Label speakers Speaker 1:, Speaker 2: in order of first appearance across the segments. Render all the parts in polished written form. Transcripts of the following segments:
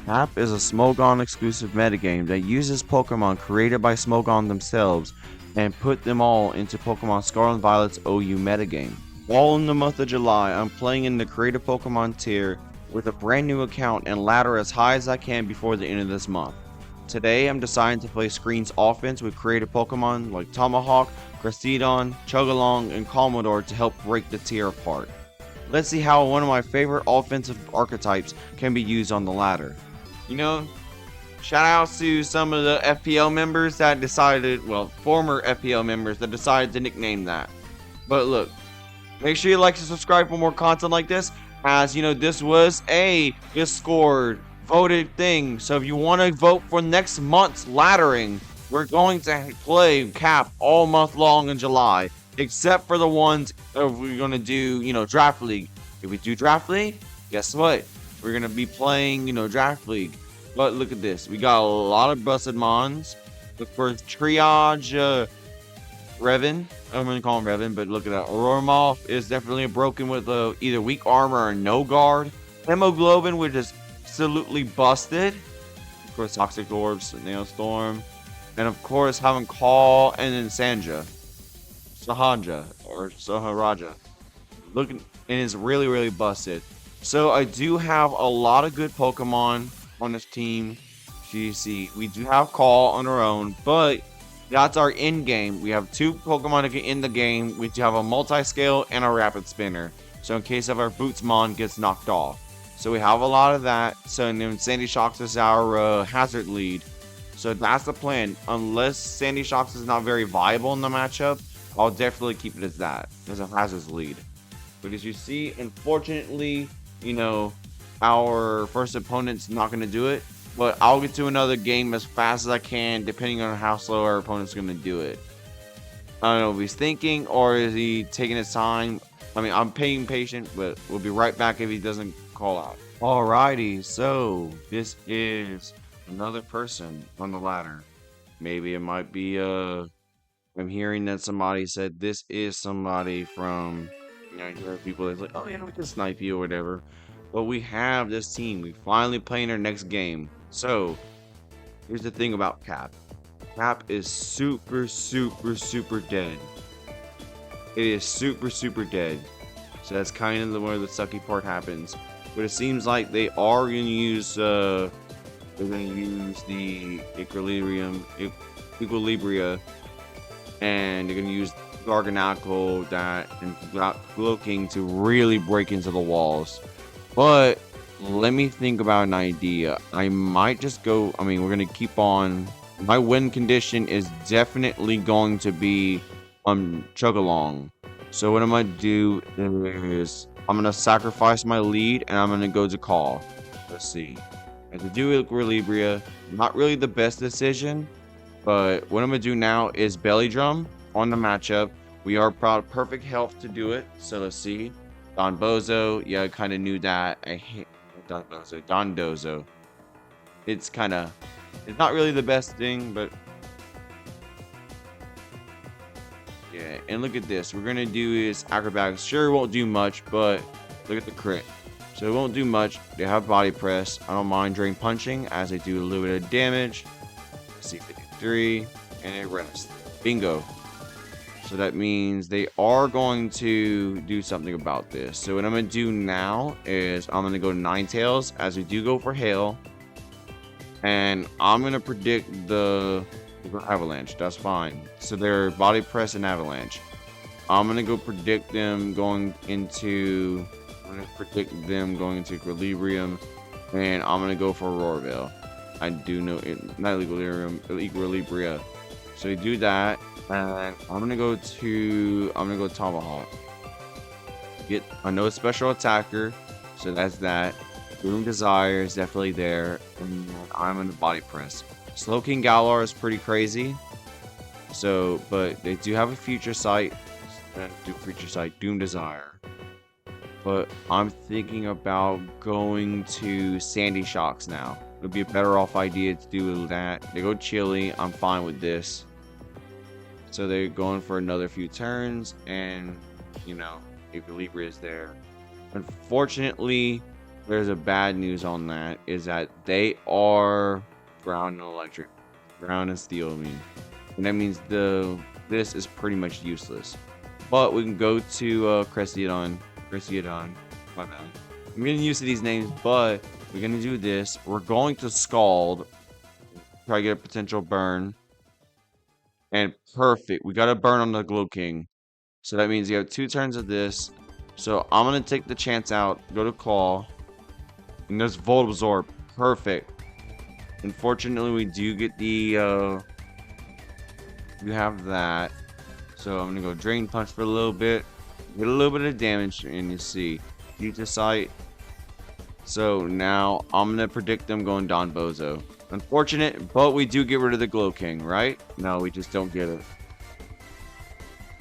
Speaker 1: Cap is a Smogon exclusive metagame that uses Pokemon created by Smogon themselves and put them all into Pokemon Scarlet and Violet's OU metagame. All in the month of July, I'm playing in the creative Pokemon tier with a brand new account and ladder as high as I can before the end of this month. Today, I'm deciding to play Screen's offense with creative Pokemon like Tomahawk, Crestidon, Chugalong, and Commodore to help break the tier apart. Let's see how one of my favorite offensive archetypes can be used on the ladder. You know, shout out to some of the FPL members that decided, well, former FPL members that decided to nickname that. But look, make sure you like and subscribe for more content like this, as you know, this was a Discord voted thing. So if you want to vote for next month's laddering, we're going to play Cap all month long in July, except for the ones that we're going to do, Draft League. If we do Draft League, guess what? We're going to be playing, Draft League. But look at this. We got a lot of busted mons. The first Triage, Revan. I'm going to call him Revan, but look at that. Oromorph is definitely broken with either weak armor or no guard. Hemoglobin, which is absolutely busted. Of course, Toxic Orbs, Nailstorm. And of course, having Call and then Saharaja. Looking, and is really, really busted. So I do have a lot of good Pokemon on this team. So you see, we do have Call on our own, but that's our end game. We have two Pokemon that can end the game. We do have a multi-scale and a rapid spinner. So in case of our Bootsmon gets knocked off. So we have a lot of that. So and then Sandy Shocks is our hazard lead. So that's the plan. Unless Sandy Shocks is not very viable in the matchup, I'll definitely keep it as that, as a hazard lead. But as you see, unfortunately, our first opponent's not going to do it. But I'll get to another game as fast as I can, depending on how slow our opponent's going to do it. I don't know if he's thinking or is he taking his time. I mean, I'm being patient, but we'll be right back if he doesn't call out. Alrighty, so this is another person on the ladder. Maybe it might be, I'm hearing that somebody said this is somebody from, you hear people that's like, oh yeah, we can snipe you or whatever. But we have this team. We finally playing our next game. So, here's the thing about Cap. Cap is super, super, super dead. It is super, super dead. So that's kind of where the sucky part happens. But it seems like they are going to use, they're going to use the Equilibria, and they're going to use Garganacl and looking to really break into the walls. But let me think about an idea. I might just go, we're going to keep on. My win condition is definitely going to be on Chugalong. So what I'm going to do is I'm going to sacrifice my lead and I'm going to go to Call. Let's see. I have to do Equilibria. Not really the best decision, but what I'm going to do now is Belly Drum on the matchup. We are perfect health to do it. So let's see. Don Bozo. Yeah, I kind of knew that. I hate Don Bozo. Don Dozo. It's not really the best thing, but yeah. And look at this. We're going to do is acrobatics. Sure, it won't do much, but look at the crit. So it won't do much. They have body press. I don't mind drain punching as they do a little bit of damage. Let's see, 53. And it rests. Bingo. So that means they are going to do something about this. So what I'm going to do now is I'm going to go Ninetales as we do go for Hail. And I'm going to predict the Avalanche. That's fine. So they're Body Press and Avalanche. I'm going to go predict them going into... Equilibrium. And I'm going to go for Roarville. I do know it. Not Equilibria. So you do that. And I'm gonna go Tomahawk. I know a special attacker, so that's that. Boom Desire is definitely there, and I'm in the body press. Slowking Galar is pretty crazy. So, but they do have a future sight. Doom Desire. But I'm thinking about going to Sandy Shocks now. It would be a better off idea to do that. They go Chili. I'm fine with this. So they're going for another few turns, and Equilibria is there. Unfortunately, there's a bad news on that, is that they are ground and electric. Ground and steel, I mean. And that means this is pretty much useless. But we can go to Cresciodon. My bad. I'm getting used to these names, but we're gonna do this. We're going to Scald. Try to get a potential burn. And perfect. We got a burn on the Glow King. So that means you have 2 turns of this. So I'm gonna take the chance out, go to Claw. And there's Volt Absorb. Perfect. Unfortunately, we do get the you have that. So I'm gonna go Drain Punch for a little bit. Get a little bit of damage, and you see Future Sight. So now I'm gonna predict them going Don Bozo. Unfortunate, but we do get rid of the Glow King, right? No, we just don't get it.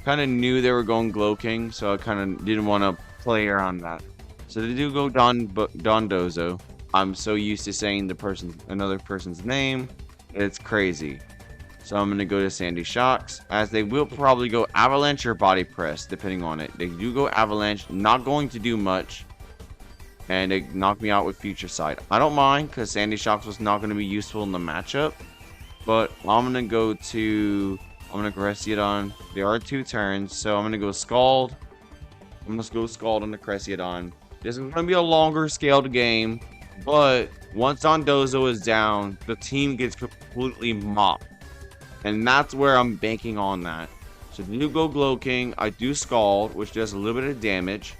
Speaker 1: Kind of knew they were going Glow King, so I kind of didn't want to play around that. So they do go Don Dozo. I'm so used to saying another person's name, it's crazy. So I'm gonna go to Sandy Shocks, as they will probably go Avalanche or Body Press, depending on it. They do go Avalanche, not going to do much. And they knock me out with Future Sight. I don't mind, because Sandy Shocks was not going to be useful in the matchup. But I'm going to go Cresciodon. There are 2 turns, so I'm going to go Scald. I'm going to go Scald on the Cresciodon. This is going to be a longer scaled game. But once Dondozo is down, the team gets completely mopped. And that's where I'm banking on that. So I do go Glow King. I do Scald, which does a little bit of damage.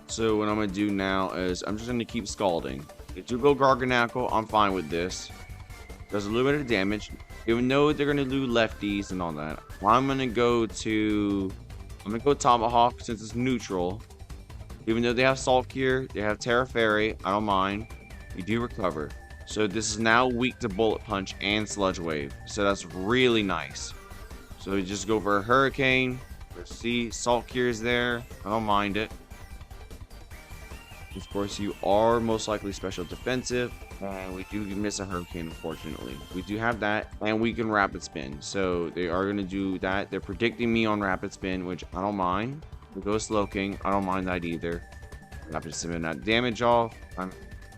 Speaker 1: So what I'm going to do now is I'm just going to keep Scalding. If you go Garganackle, I'm fine with this. Does a little bit of damage. Even though they're going to do lefties and all that. I'm going to go Tomahawk since it's neutral. Even though they have Salt Cure, they have Terra Fairy, I don't mind. You do recover. So this is now weak to Bullet Punch and Sludge Wave. So that's really nice. So we just go for a Hurricane. See, Salt Cure is there. I don't mind it. Of course, you are most likely special defensive, and we do miss a Hurricane, unfortunately. We do have that, and we can Rapid Spin. So they are going to do that. They're predicting me on Rapid Spin, which I don't mind. We go Slowking. I don't mind that either. Rapid Spin that damage off. I'm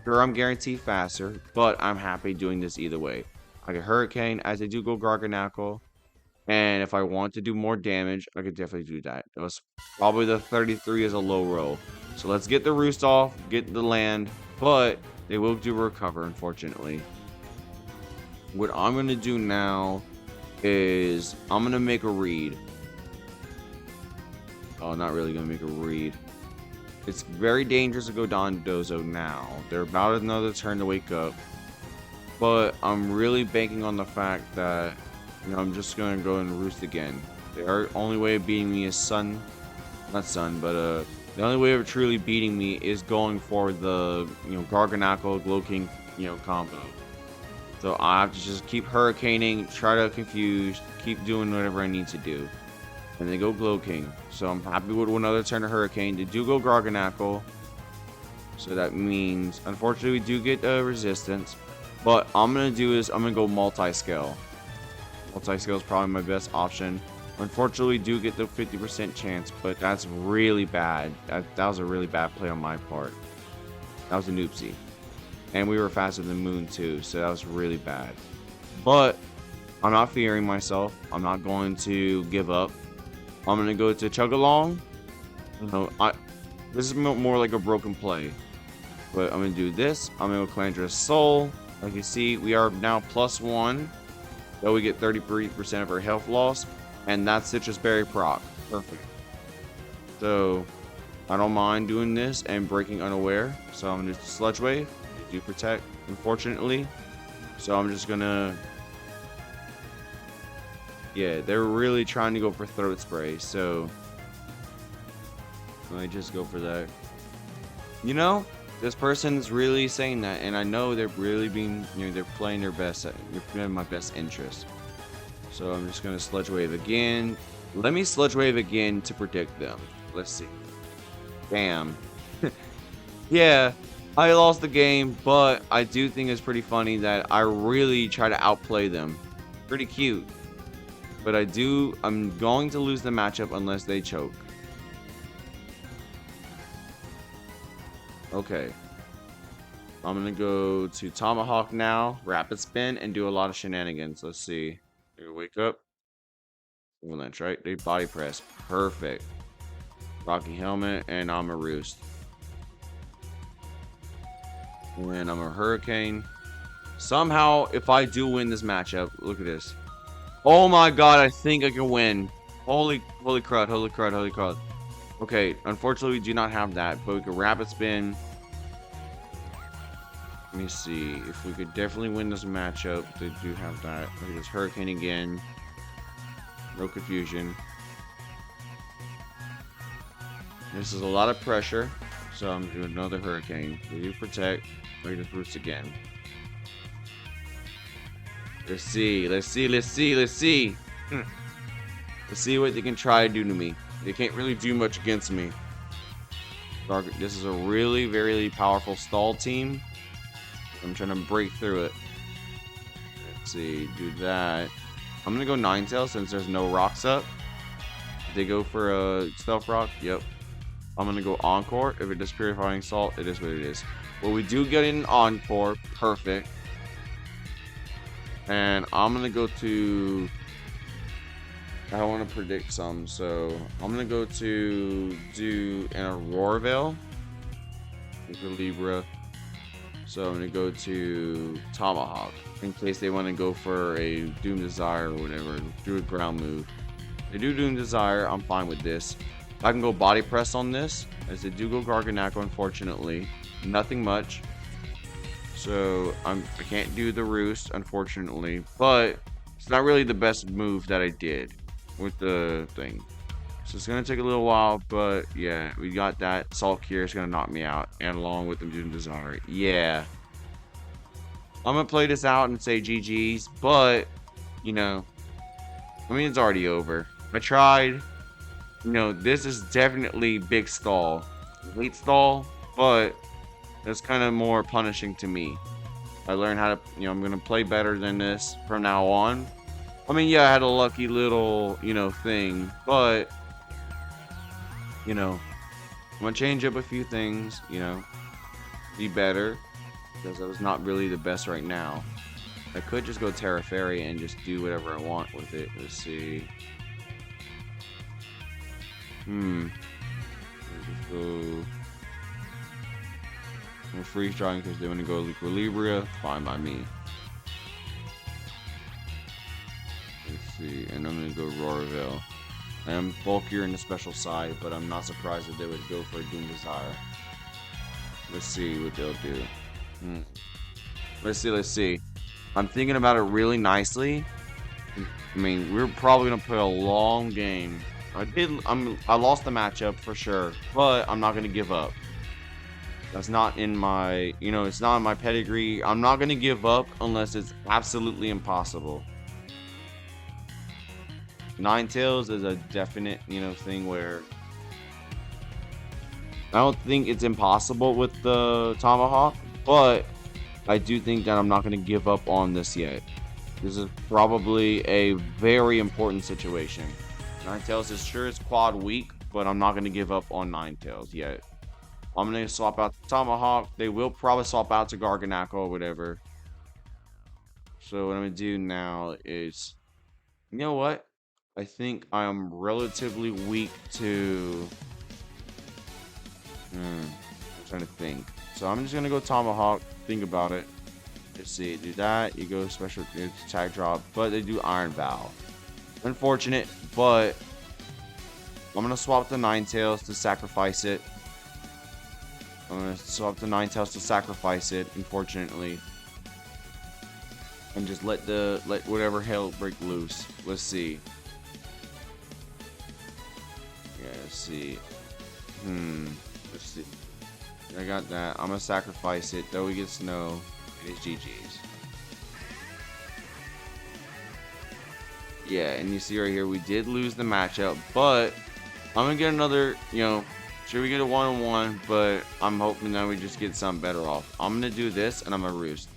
Speaker 1: sure I'm guaranteed faster, but I'm happy doing this either way. I get Hurricane, as I do go Garganackle. And if I want to do more damage, I could definitely do that. That was probably the 33 is a low roll. So let's get the Roost off, get the land, but they will do recover, unfortunately. What I'm going to do now is I'm going to make a read. Oh, not really going to make a read. It's very dangerous to go Dondozo now. They're about another turn to wake up. But I'm really banking on the fact that, you know, I'm just going to go and Roost again. The only way of beating me is the only way of truly beating me is going for the, Garganackle, Glow King, combo. So I have to just keep Hurricaning, try to confuse, keep doing whatever I need to do. And they go Glow King. So I'm happy with another turn of Hurricane. They do go Garganackle. So that means, unfortunately, we do get resistance. But I'm going to do is, I'm going to go Multi-Scale. Multi-Scale is probably my best option. Unfortunately, we do get the 50% chance, but that's really bad. That was a really bad play on my part. That was a noopsie. And we were faster than Moon too, so that was really bad. But I'm not fearing myself. I'm not going to give up. I'm going to go to Chugalong. This is more like a broken play. But I'm going to do this. I'm going to go Calandra's Soul. Like you see, we are now +1. Though we get 33% of our health loss. And that's Citrus Berry proc. Perfect. So, I don't mind doing this and breaking unaware. So I'm going to Sludge Wave. Do protect, unfortunately. So I'm just going to... Yeah, they're really trying to go for Throat Spray. So, let me just go for that. This person's really saying that. And I know they're really being, they're playing their best. They're playing my best interest. So I'm just going to Sludge Wave again. Let me Sludge Wave again to predict them. Let's see. Bam. Yeah, I lost the game, but I do think it's pretty funny that I really try to outplay them. Pretty cute. But I'm going to lose the matchup unless they choke. Okay. I'm gonna go to Tomahawk now, Rapid Spin, and do a lot of shenanigans. Let's see. Here, wake up. Avalanche, right? They body press. Perfect. Rocky Helmet, and I'm a Roost. And I'm a Hurricane. Somehow, if I do win this matchup, look at this. Oh my god, I think I can win. Holy crud, holy crud, holy crud. Okay, unfortunately, we do not have that, but we can Rapid Spin. Let me see if we could definitely win this matchup. They do have that. Look at this Hurricane again. No confusion. This is a lot of pressure, so I'm doing another Hurricane. We do protect. Look at this Roost again. Let's see. Let's see what they can try to do to me. They can't really do much against me. This is a really, very powerful stall team. I'm trying to break through it. Let's see, do that. I'm gonna go Ninetales since there's no rocks up. They go for a stealth rock. Yep. I'm gonna go Encore. If it does Purifying Salt, it is what it is. Well, we do get an Encore. Perfect. And I'm gonna go to. I want to predict some, so I'm gonna go to do an Aurora Veil. Libra. So I'm gonna go to Tomahawk in case they want to go for a Doom Desire or whatever. Do a ground move. They do Doom Desire. I'm fine with this. I can go Body Press on this, as they do go Garganacl. Unfortunately, nothing much. So I can't do the Roost, unfortunately, but it's not really the best move that I did with the thing. So it's gonna take a little while, but yeah, we got that. Salt Cure is gonna knock me out, and along with the Doom Desire. Yeah, I'm gonna play this out and say GG's, but you know, I mean, it's already over. I tried. You know, this is definitely big stall, late stall, but it's kind of more punishing to me. I learned how to, you know, I'm gonna play better than this from now on. I mean, yeah, I had a lucky little, you know, thing, but you know, I'm gonna change up a few things, you know, be better, because I was not really the best right now. I could just go Terra Fairy and just do whatever I want with it. Let's see. Let's just go. I'm freeze drying because they want to go Equilibria. Fine by me. Let's see, and I'm gonna go Roraville. I am bulkier in the special side, but I'm not surprised that they would go for a Doom Desire. Let's see what they'll do. Let's see. I'm thinking about it really nicely. I mean, we're probably gonna play a long game. I lost the matchup for sure, but I'm not gonna give up. That's not in my, you know, it's not in my pedigree. I'm not gonna give up unless it's absolutely impossible. Ninetales is a definite, you know, thing where I don't think it's impossible with the Tomahawk, but I do think that I'm not going to give up on this yet. This is probably a very important situation. Ninetales is sure it's quad weak, but I'm not going to give up on Ninetales yet. I'm going to swap out the Tomahawk. They will probably swap out to Garganacl or whatever. So what I'm going to do now is, you know what? I think I am relatively weak to... I'm trying to think. So I'm just going to go Tomahawk. Think about it. Let's see. Do that. You go special attack drop. But they do Iron Vow. Unfortunate, but I'm going to swap the Ninetales to sacrifice it. Unfortunately. And just let whatever hell break loose. Let's see. Yeah, let's see. Let's see. I got that. I'm gonna sacrifice it. Though we get snow, it is GG's. Yeah, and you see right here, we did lose the matchup, but I'm gonna get another, you know, sure we get a 1-on-1, but I'm hoping that we just get something better off. I'm gonna do this, and I'm gonna Roost.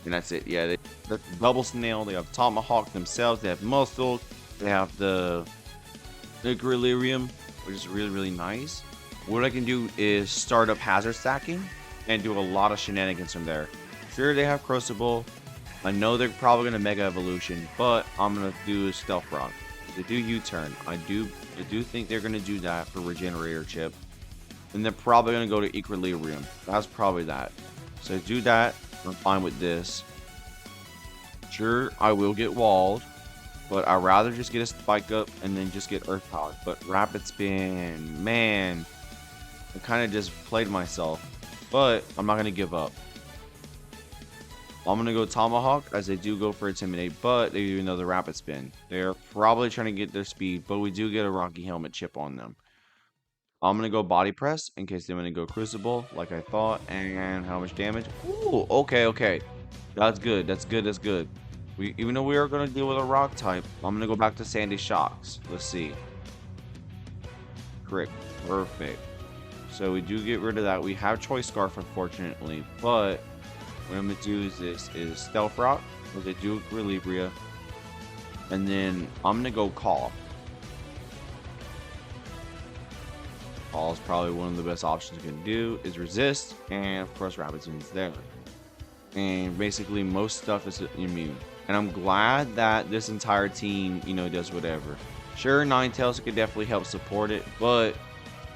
Speaker 1: And that's it. Yeah, that's double snail. They have Tomahawk themselves. They have Muscle. They have the Grillyrium, which is really, really nice. what I can do is start up hazard stacking and do a lot of shenanigans from there. Sure, they have Crucible. I know they're probably gonna Mega Evolution, but I'm gonna do a Stealth Rock. They do U-turn. I do think they're gonna do that for Regenerator Chip. And they're probably gonna go to Equilibrium. That's probably that. So do that. I'm fine with this. Sure, I will get walled, but I'd rather just get a Spike Up and then just get Earth Power. But Rapid Spin, man, I kind of just played myself. But I'm not gonna give up. I'm gonna go Tomahawk as they do go for Intimidate, but they do another Rapid Spin. They're probably trying to get their speed, but we do get a Rocky Helmet chip on them. I'm gonna go Body Press in case they want to go Crucible, like I thought. And how much damage? Ooh, okay. That's good. That's good. Even though we are gonna deal with a Rock type, I'm gonna go back to Sandy Shocks. Let's see. Correct. Perfect. So we do get rid of that. We have Choice Scarf, unfortunately, but what I'm gonna do is this is Stealth Rock, because they do Relibria, and then I'm gonna go Call. Call is probably one of the best options you can do. Is Resist, and of course Rapid Spin is there. And basically most stuff is immune. And I'm glad that this entire team, does whatever. Sure, Ninetales could definitely help support it, but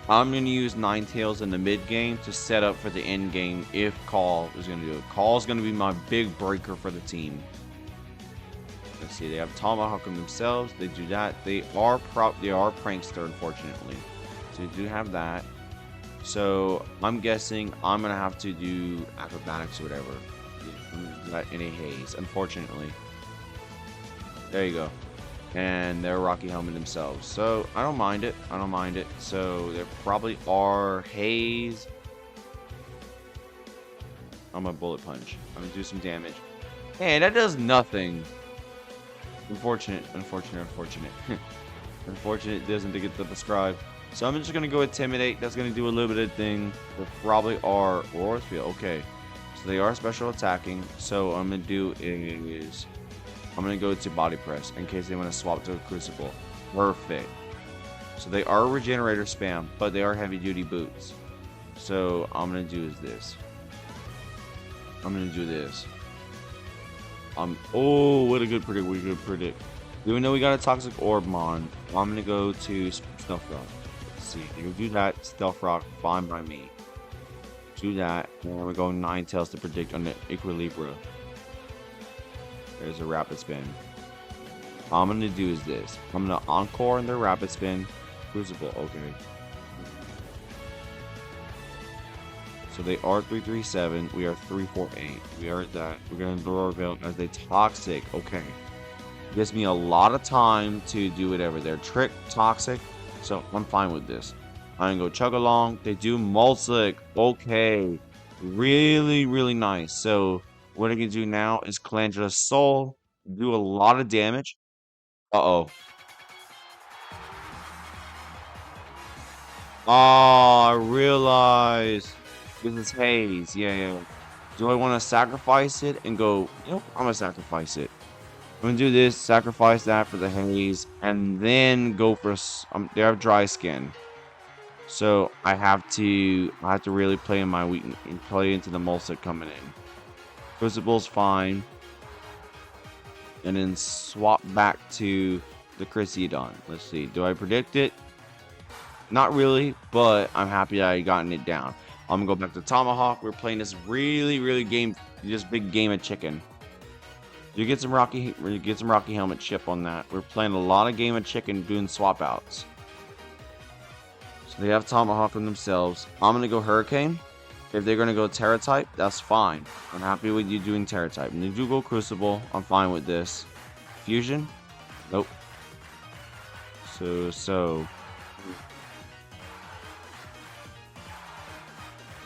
Speaker 1: I'm going to use Ninetales in the mid game to set up for the end game if Call is going to do it. Call is going to be my big breaker for the team. Let's see, they have Tomahawk themselves. They do that. They are Prankster, unfortunately. So they do have that. So I'm guessing I'm going to have to do Acrobatics or whatever. Not any haze, unfortunately. There you go. And they're Rocky Helmet themselves. So I don't mind it. So there probably are haze. I'm a Bullet Punch. I'm gonna do some damage. Man, that does nothing. Unfortunate. Unfortunate it doesn't get the prescribed. So I'm just gonna go Intimidate. That's gonna do a little bit of thing. There probably are Aurora Field. Okay. So they are special attacking. So what I'm gonna do is I'm going to go to Body Press in case they want to swap to a Crucible. Perfect. So they are Regenerator spam, but they are Heavy Duty Boots. So I'm going to do is this. Oh, what a good predict. Even though we got a Toxic Orbmon, I'm going to go to Stealth Rock. Let's see. You can do that. Stealth Rock, fine by me. Do that. And we're going Ninetales to predict on the Equilibria. There's a Rapid Spin. All I'm going to do is this. I'm going to Encore in their Rapid Spin. Crucible, okay. So they are 337. We are 348. We are at that. We're going to throw our Veil as they Toxic. Okay. Gives me a lot of time to do whatever. They're Trick, Toxic. So I'm fine with this. I'm going to go Chug Along. They do Mulsic. Okay. Really nice. So what I can do now is Calandra Soul, do a lot of damage. Uh-oh. Oh, I realized this is haze. Yeah. Do I want to sacrifice it and go, I'm going to sacrifice it. I'm going to do this, sacrifice that for the haze, and then go for, they have dry skin. So I have to really play in my weakness and play into the Mulsic coming in. Crucible's fine. And then swap back to the Chrysodon. Let's see. Do I predict it? Not really, but I'm happy that I gotten it down. I'm going to go back to Tomahawk. We're playing this really big game of chicken. You get some Rocky Helmet chip on that. We're playing a lot of game of chicken doing swap outs. So they have Tomahawk on themselves. I'm going to go Hurricane. If they're going to go Terra type, that's fine. I'm happy with you doing Terra type. And they do go Crucible. I'm fine with this. Fusion? Nope. So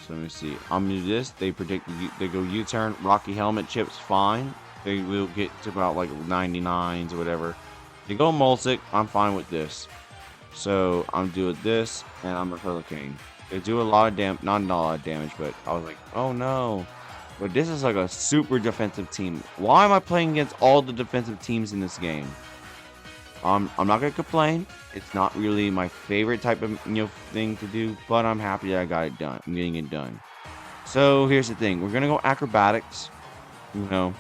Speaker 1: let me see. I'm going to do this. They predict they go U-turn. Rocky Helmet chips, fine. They will get to about like 99s or whatever. They go Mulsic. I'm fine with this. So I'm doing this, and I'm a Hurricane. They do a lot of damage, not a lot of damage, but I was like, oh no. But this is like a super defensive team. Why am I playing against all the defensive teams in this game? I'm not gonna complain. It's not really my favorite type of thing to do, but I'm happy that I got it done. I'm getting it done. So here's the thing: we're gonna go acrobatics. You know,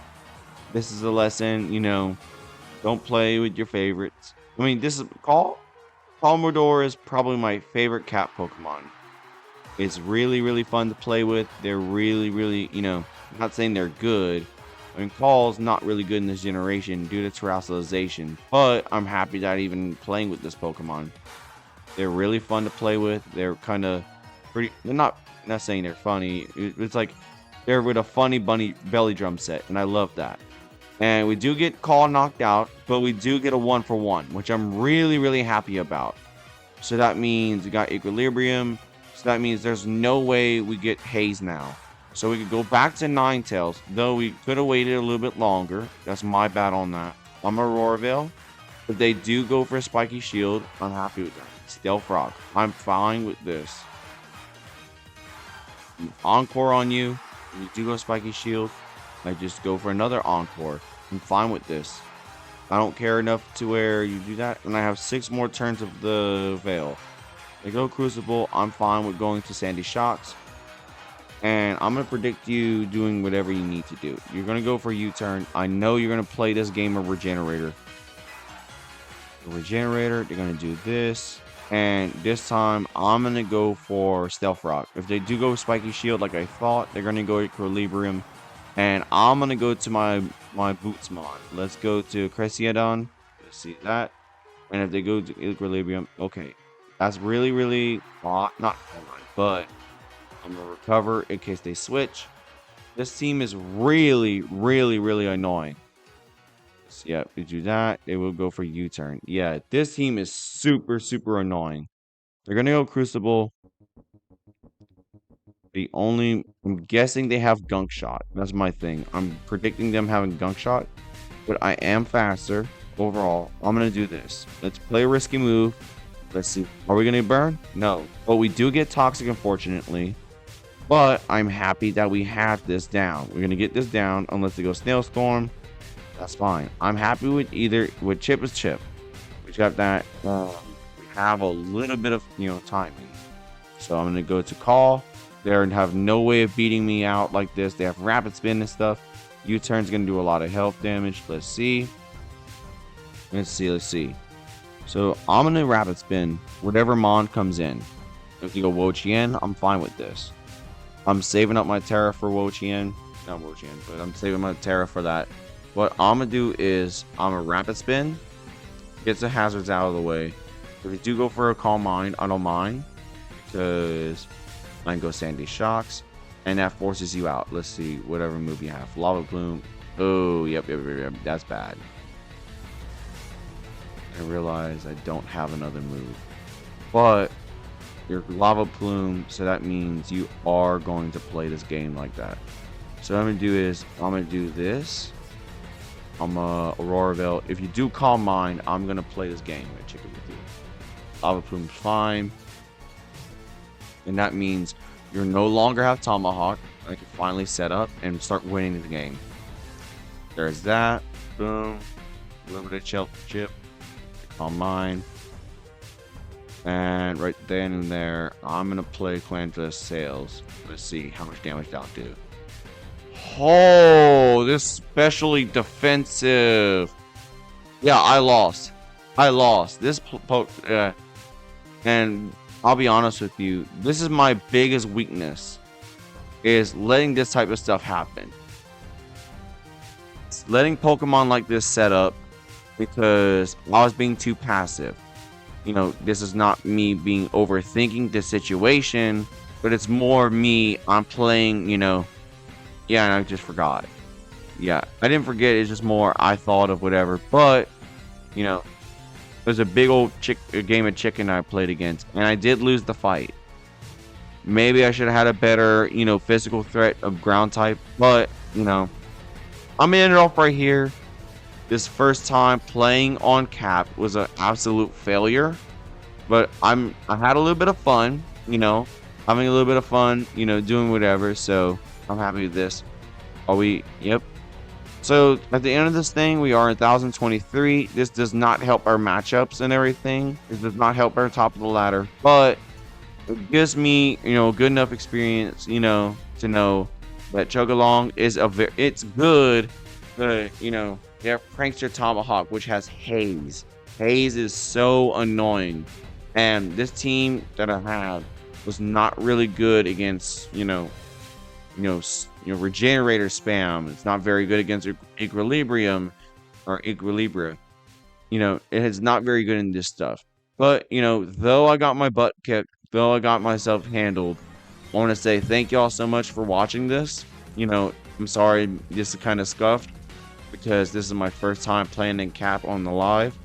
Speaker 1: this is a lesson. Don't play with your favorites. I mean, this is Calmador is probably my favorite cat Pokemon. It's really, really fun to play with. They're really, really, I'm not saying they're good. I mean, Call's not really good in this generation due to terrestrialization, but I'm happy that I'm even playing with this Pokemon. They're really fun to play with. They're kind of pretty. They're not saying they're funny. It's like they're with a funny bunny belly drum set, and I love that. And we do get Call knocked out, but we do get a 1-for-1, which I'm really, really happy about. So that means we got Equilibrium. So that means there's no way we get Haze now. So we could go back to Ninetales, though we could have waited a little bit longer. That's my bad on that. I'm Aurora Veil. If they do go for a Spiky Shield, I'm happy with that. Stealth Rock. I'm fine with this. Encore on you. When you do go Spiky Shield, I just go for another Encore. I'm fine with this. I don't care enough to where you do that. And I have 6 more turns of the Veil. They go Crucible. I'm fine with going to Sandy Shocks. And I'm going to predict you doing whatever you need to do. You're going to go for U-turn. I know you're going to play this game of Regenerator. They're going to do this. And this time, I'm going to go for Stealth Rock. If they do go Spiky Shield like I thought, they're going to go Equilibrium. And I'm going to go to my Boots mod. Let's go to Cresciodon. Let's see that. And if they go to Equilibrium, okay. That's really, really not hard, but I'm going to recover in case they switch. This team is really, really, really annoying. So, yeah, we do that. They will go for U-turn. Yeah, this team is super, super annoying. They're going to go Crucible. I'm guessing they have Gunk Shot. That's my thing. I'm predicting them having Gunk Shot, but I am faster overall. I'm going to do this. Let's play a risky move. Let's see. Are we going to burn? No. But we do get Toxic, unfortunately. But I'm happy that we have this down. We're going to get this down unless they go Snail Storm. That's fine. I'm happy with Chip is Chip. We got that. We have a little bit of, timing. So I'm going to go to Call. They have no way of beating me out like this. They have Rapid Spin and stuff. U-turn's going to do a lot of health damage. Let's see. Let's see. So I'm going to Rapid Spin whatever Mon comes in. If you go Wo-Chien, I'm fine with this. I'm saving up my Terra for Wo-Chien. Not Wo-Chien, but I'm saving my Terra for that. What I'm going to do is I'm going to Rapid Spin. Gets the hazards out of the way. If you do go for a Calm Mind, I don't mind. Because I can go Sandy Shocks. And that forces you out. Let's see, whatever move you have. Lava Plume. Oh, yep. That's bad. I realize I don't have another move. But you're Lava Plume, so that means you are going to play this game like that. So what I'm going to do is, I'm going to do this. I'm Aurora Veil. If you do Calm Mind, I'm going to play this game. I'm going to check it with you. Lava Plume's fine. And that means you no longer have Tomahawk. I can finally set up and start winning the game. There's that. Boom. Limited chip. Calm Mind. And right then and there, I'm going to play Clandra Sales. Let's see how much damage that'll do. Oh, this especially defensive. Yeah, I lost. This and I'll be honest with you, this is my biggest weakness, is letting this type of stuff happen. It's letting Pokemon like this set up because I was being too passive. This is not me being overthinking the situation, but it's more me, I'm playing, yeah, and I just forgot. Yeah, I didn't forget, it's just more I thought of whatever, but, there's a big old game of chicken I played against, and I did lose the fight. Maybe I should have had a better, physical threat of ground type, but, I'm gonna end it off right here. This first time playing on Cap was an absolute failure, but I had a little bit of fun, having a little bit of fun, doing whatever, so I'm happy with this. Are we? Yep. So at the end of this thing, we are in 1023. This does not help our matchups and everything. This does not help our top of the ladder, but it gives me, good enough experience, to know that Chugalong is it's good. But, they have Prankster Tomahawk, which has Haze. Haze is so annoying. And this team that I have was not really good against, regenerator spam. It's not very good against equilibrium or equilibria. It is not very good in this stuff. But, though I got my butt kicked, though I got myself handled, I want to say thank y'all so much for watching this. I'm sorry this is kind of scuffed because this is my first time playing in Cap on the live.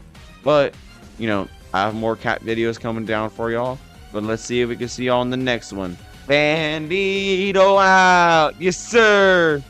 Speaker 1: But, I have more Cap videos coming down for y'all. But let's see if we can see y'all in the next one. Bandito out! Yes, sir!